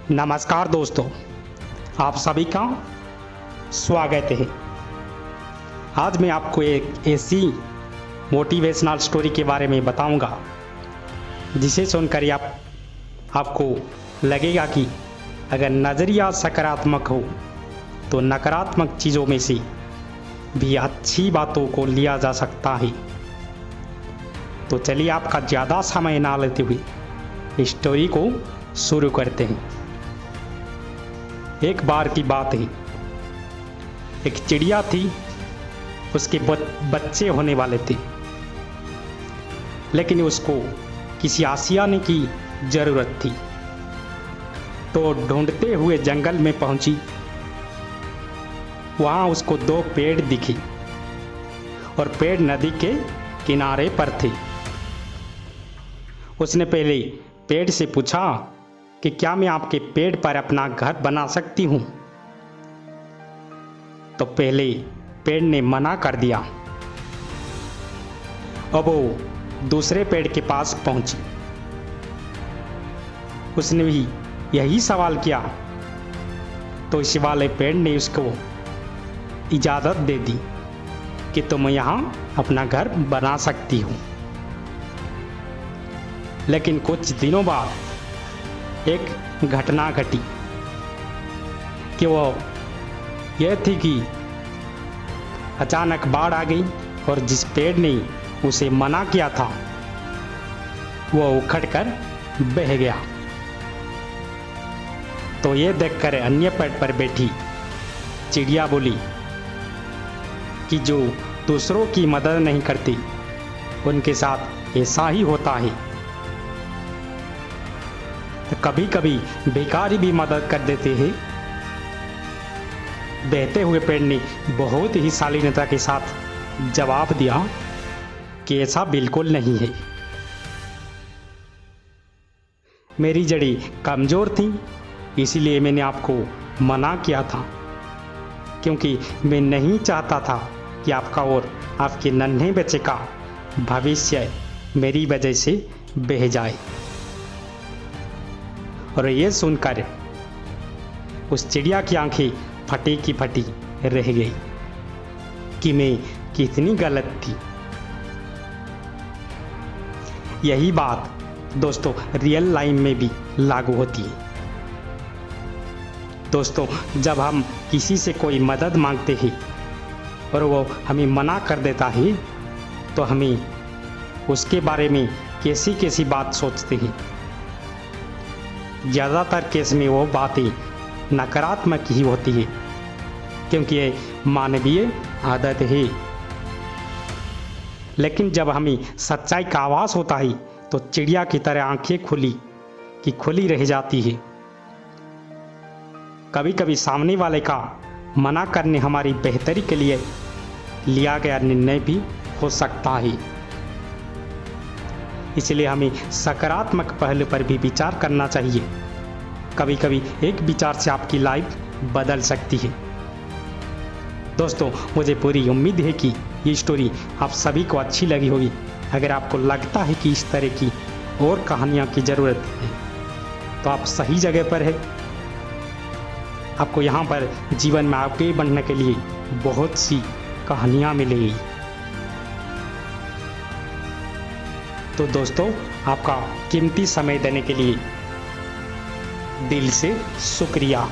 नमस्कार दोस्तों, आप सभी का स्वागत है। आज मैं आपको एक ऐसी मोटिवेशनल स्टोरी के बारे में बताऊंगा जिसे सुनकर आपको लगेगा कि अगर नज़रिया सकारात्मक हो तो नकारात्मक चीज़ों में से भी अच्छी बातों को लिया जा सकता है। तो चलिए आपका ज़्यादा समय ना लेते हुए इस स्टोरी को शुरू करते हैं। एक बार की बात है, एक चिड़िया थी, उसके बच्चे होने वाले थे, लेकिन उसको किसी आशियाने की ज़रूरत थी। तो ढूंढते हुए जंगल में पहुंची। वहां उसको दो पेड़ दिखे और पेड़ नदी के किनारे पर थे। उसने पहले पेड़ से पूछा कि क्या मैं आपके पेड़ पर अपना घर बना सकती हूं? तो पहले पेड़ ने मना कर दिया। अब वो दूसरे पेड़ के पास पहुंची। उसने भी यही सवाल किया तो इस वाले पेड़ ने उसको इजाज़त दे दी कि तुम यहां अपना घर बना सकती हो। लेकिन कुछ दिनों बाद एक घटना घटी कि वो यह थी कि अचानक बाढ़ आ गई और जिस पेड़ ने उसे मना किया था वह उखड़कर बह गया। तो यह देखकर अन्य पेड़ पर बैठी चिड़िया बोली कि जो दूसरों की मदद नहीं करती उनके साथ ऐसा ही होता है। तो कभी कभी भिखारी भी मदद कर देते हैं। बहते हुए पेड़ ने बहुत ही शालीनता के साथ जवाब दिया कि ऐसा बिल्कुल नहीं है। मेरी जड़ी कमज़ोर थी, इसीलिए मैंने आपको मना किया था, क्योंकि मैं नहीं चाहता था कि आपका और आपके नन्हे बच्चे का भविष्य मेरी वजह से बह जाए। और ये सुनकर उस चिड़िया की आंखें फटी की फटी रह गई कि मैं कितनी गलत थी। यही बात दोस्तों रियल लाइफ में भी लागू होती है। दोस्तों, जब हम किसी से कोई मदद मांगते हैं और वो हमें मना कर देता है तो हमें उसके बारे में कैसी कैसी बात सोचते हैं। ज़्यादातर केस में वो बातें नकारात्मक ही होती है, क्योंकि ये मानवीय आदत है। लेकिन जब हमें सच्चाई का आभास होता है तो चिड़िया की तरह आंखें खुली रह जाती है। कभी कभी सामने वाले का मना करने हमारी बेहतरी के लिए लिया गया निर्णय भी हो सकता है। इसलिए हमें सकारात्मक पहलू पर भी विचार करना चाहिए। कभी कभी एक विचार से आपकी लाइफ बदल सकती है। दोस्तों, मुझे पूरी उम्मीद है कि ये स्टोरी आप सभी को अच्छी लगी होगी। अगर आपको लगता है कि इस तरह की और कहानियाँ की ज़रूरत है तो आप सही जगह पर है। आपको यहाँ पर जीवन में आगे बढ़ने के लिए बहुत सी कहानियाँ मिलेगी। तो दोस्तों, आपका कीमती समय देने के लिए दिल से शुक्रिया।